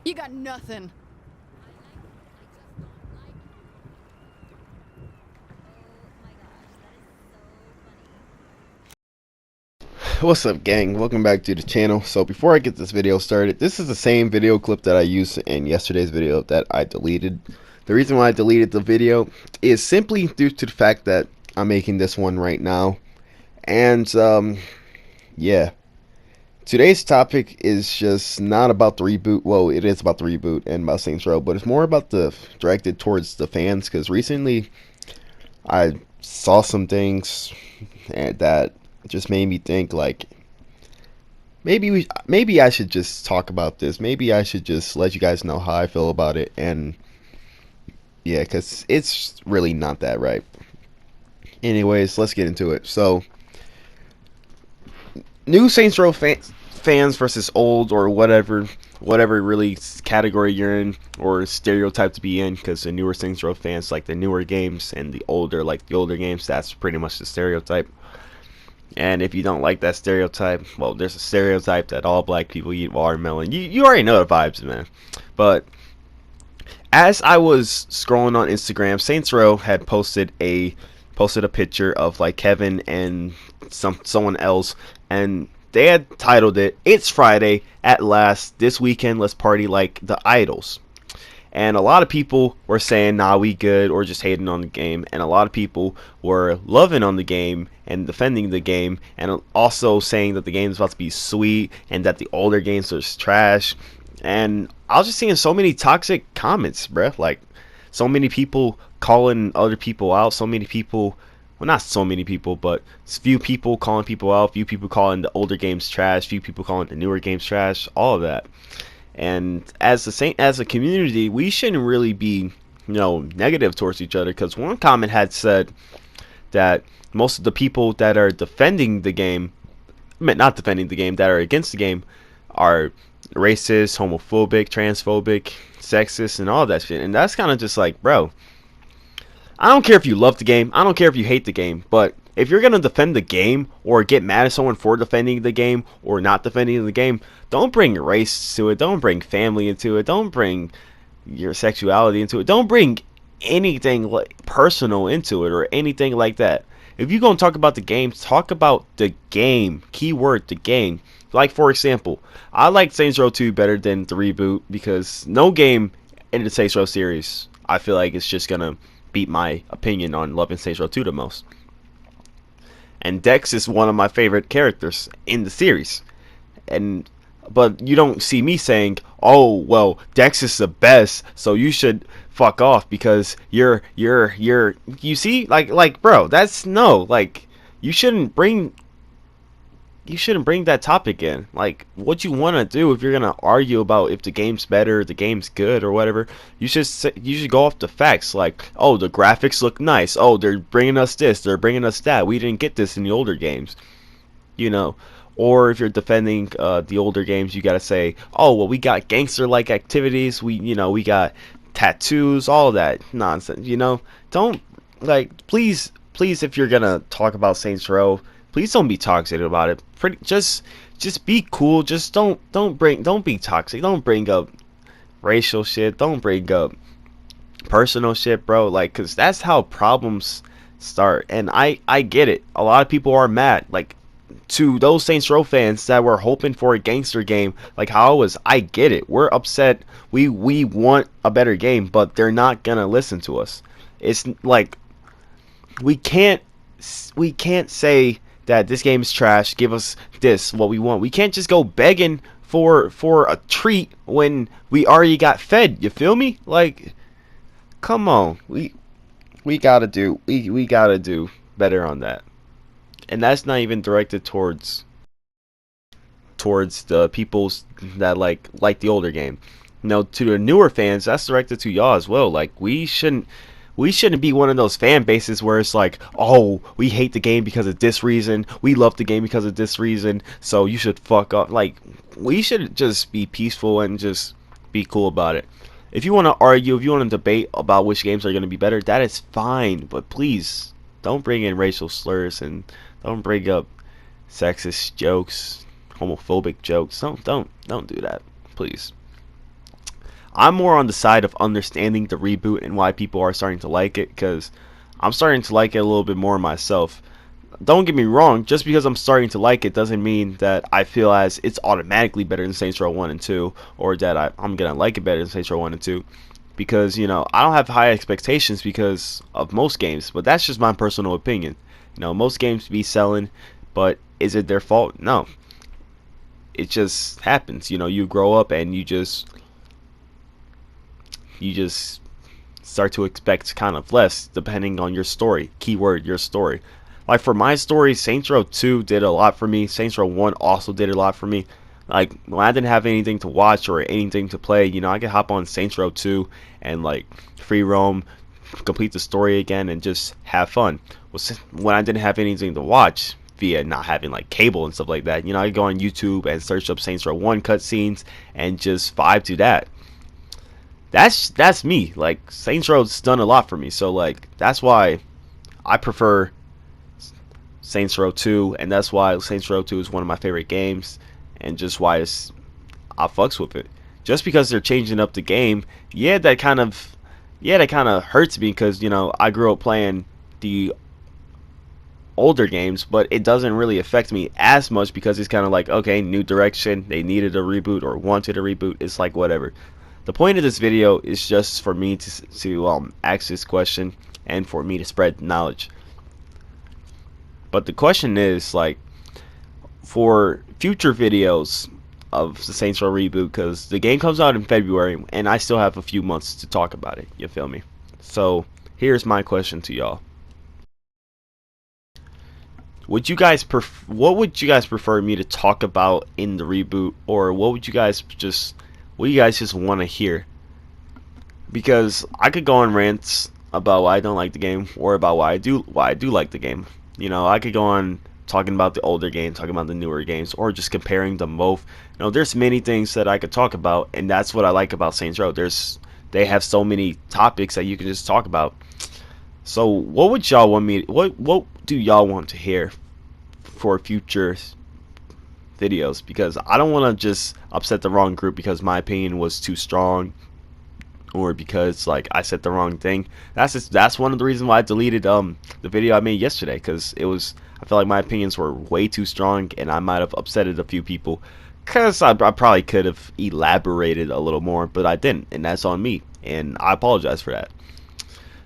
You got nothing. What's up, gang? Welcome back to the channel. So before I get this video started, this is the same video clip that I used in yesterday's video that I deleted. The reason why I deleted the video is simply due to the fact that I'm making this one right now. And yeah, today's topic is just not about the reboot. Well, it is about the reboot and about Saints Row, but it's more about the directed towards the fans, because recently I saw some things that just made me think, like, maybe I should just talk about this. Maybe I should just let you guys know how I feel about it. And yeah, because it's really not that right. Anyways, let's get into it. So, new Saints Row fans versus old, or whatever really category you're in or stereotype to be in, because the newer Saints Row fans like the newer games, and the older like the older games. That's pretty much the stereotype. And if you don't like that stereotype, well, there's a stereotype that all black people eat watermelon. You already know the vibes, man. But as I was scrolling on Instagram, Saints Row had posted a picture of like Kevin and someone else, and they had titled it, "It's Friday at last. This weekend, let's party like the idols." And a lot of people were saying, nah, we good, or just hating on the game. And a lot of people were loving on the game and defending the game, and also saying that the game is about to be sweet and that the older games are trash. And I was just seeing so many toxic comments, bruh. Like, so many people calling other people out. So many people, well, not so many people, but few people calling people out. Few people calling the older games trash. Few people calling the newer games trash. All of that. And as a community, we shouldn't really be, negative towards each other. Because one comment had said that most of the people that are defending the game, not defending the game, that are against the game, are racist, homophobic, transphobic, sexist, and all that shit. And that's kind of just like, bro, I don't care if you love the game, I don't care if you hate the game, but if you're gonna defend the game or get mad at someone for defending the game or not defending the game, don't bring race to it. Don't bring family into it. Don't bring your sexuality into it. Don't bring anything like personal into it or anything like that. If you're gonna talk about the game, talk about the game. Keyword, the game. Like, for example, I like Saints Row 2 better than the reboot, because no game in the Saints Row series, I feel like, it's just gonna beat my opinion on loving Saints Row 2 the most. And Dex is one of my favorite characters in the series. And but you don't see me saying, "Oh, well, Dex is the best, so you should fuck off because you see, like bro, that's no, like, you shouldn't bring that topic in. Like, what you want to do, if you're gonna argue about if the game's better, the game's good, or whatever, you should go off the facts. Like, oh, the graphics look nice. Oh, they're bringing us this. They're bringing us that. We didn't get this in the older games, you know. Or if you're defending the older games, you gotta say, oh, well, we got gangster-like activities. We got tattoos, all that nonsense. Don't, like, please, if you're gonna talk about Saints Row, please don't be toxic about it. Just be cool. Just don't be toxic. Don't bring up racial shit. Don't bring up personal shit, bro. Like, cause that's how problems start. And I get it. A lot of people are mad. Like, to those Saints Row fans that were hoping for a gangster game, like how I was, I get it. We're upset. We want a better game, but they're not gonna listen to us. It's like, we can't say that this game is trash. Give us this, what we want. We can't just go begging for a treat when we already got fed. You feel me? Like, come on. We gotta do better on that. And that's not even directed towards the people that like the older game. To the newer fans, that's directed to y'all as well. Like, we shouldn't be one of those fan bases where it's like, oh, we hate the game because of this reason, we love the game because of this reason, so you should fuck up. Like, we should just be peaceful and just be cool about it. If you want to argue, if you want to debate about which games are going to be better, that is fine, but please don't bring in racial slurs, and don't bring up sexist jokes, homophobic jokes. Don't do that, please. I'm more on the side of understanding the reboot and why people are starting to like it, because I'm starting to like it a little bit more myself. Don't get me wrong, just because I'm starting to like it doesn't mean that I feel as it's automatically better than Saints Row 1 and 2, or that I'm going to like it better than Saints Row 1 and 2. Because, I don't have high expectations because of most games, but that's just my personal opinion. Most games be selling, but is it their fault? No. It just happens. You grow up and you just start to expect kind of less depending on your story. Keyword, your story. Like for my story, Saints Row 2 did a lot for me. Saints Row 1 also did a lot for me. Like when I didn't have anything to watch or anything to play, I could hop on Saints Row 2 and like free roam, complete the story again, and just have fun. When I didn't have anything to watch via not having like cable and stuff like that, I could go on YouTube and search up Saints Row 1 cutscenes and just vibe to that. That's me. Like Saints Row's done a lot for me, so like that's why I prefer Saints Row 2, and that's why Saints Row 2 is one of my favorite games, and just why I fucks with it. Just because they're changing up the game, that kind of hurts me because I grew up playing the older games, but it doesn't really affect me as much because it's kind of like, okay, new direction. They needed a reboot or wanted a reboot. It's like whatever. The point of this video is just for me to ask this question and for me to spread knowledge. But the question is, like, for future videos of the Saints Row reboot, because the game comes out in February and I still have a few months to talk about it, you feel me? So here's my question to y'all. What would you guys prefer me to talk about in the reboot, or what do you guys just want to hear? Because I could go on rants about why I don't like the game, or about why I do like the game. I could go on talking about the older games, talking about the newer games, or just comparing them both. There's many things that I could talk about, and that's what I like about Saints Row. They have so many topics that you can just talk about. So what would y'all want me? What do y'all want to hear for future videos? Because I don't want to just upset the wrong group because my opinion was too strong, or because like I said the wrong thing. That's one of the reasons why I deleted the video I made yesterday, because I felt like my opinions were way too strong and I might have upsetted a few people. Because I probably could have elaborated a little more, but I didn't, and that's on me, and I apologize for that.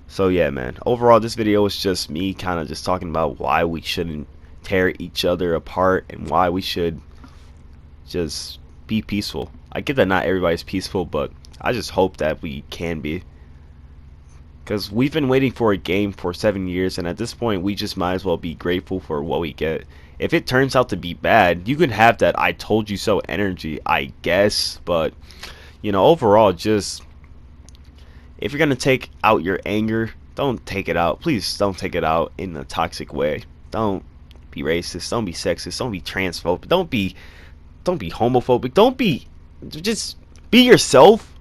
So yeah, man, overall this video was just me kind of just talking about why we shouldn't tear each other apart and why we should just be peaceful. I get that not everybody's peaceful, but I just hope that we can be, because we've been waiting for a game for 7 years, and at this point we just might as well be grateful for what we get. If it turns out to be bad, you can have that I told you so energy, I guess, but overall, just if you're gonna take out your anger, don't take it out. Please don't take it out in a toxic way. Don't be racist. Don't be sexist. Don't be transphobic. Don't be homophobic. Just be yourself,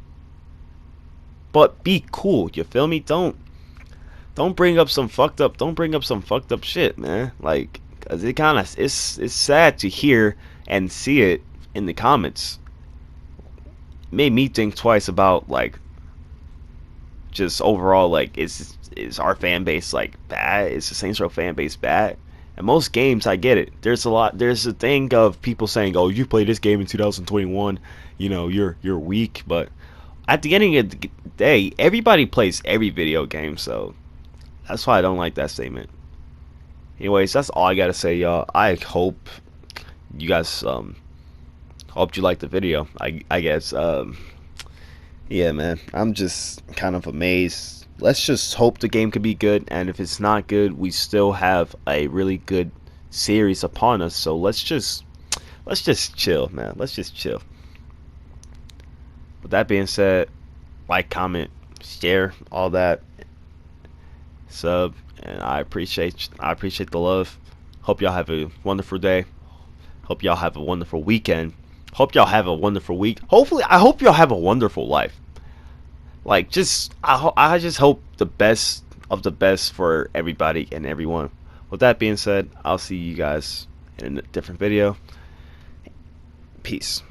but be cool. You feel me? Don't bring up some fucked up. Don't bring up some fucked up shit, man. Like, 'cause it's sad to hear and see it in the comments. It made me think twice about like, just overall, like, is our fan base like bad? Is the Saints Row fan base bad? And most games, I get it. There's a thing of people saying, "Oh, you played this game in 2021, you're weak." But at the end of the day, everybody plays every video game, so that's why I don't like that statement. Anyways, that's all I gotta say, y'all. I hope you guys hope you liked the video. I guess yeah, man, I'm just kind of amazed. Let's just hope the game could be good, and if it's not good, we still have a really good series upon us. So let's just chill, man. Let's just chill. With that being said, like, comment, share, all that, sub, and I appreciate the love. Hope y'all have a wonderful day. Hope y'all have a wonderful weekend. Hope y'all have a wonderful week. Hopefully, I hope y'all have a wonderful life. Like, I just hope the best of the best for everybody and everyone. With that being said, I'll see you guys in a different video. Peace.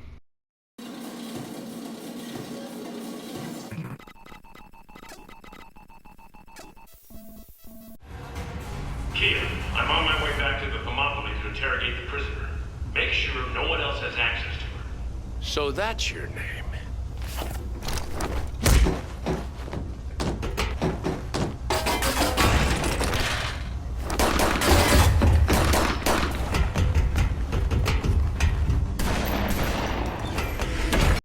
I'm on my way back to the Thermopylae to interrogate the prisoner. Make sure no one else has access to her. So that's your name.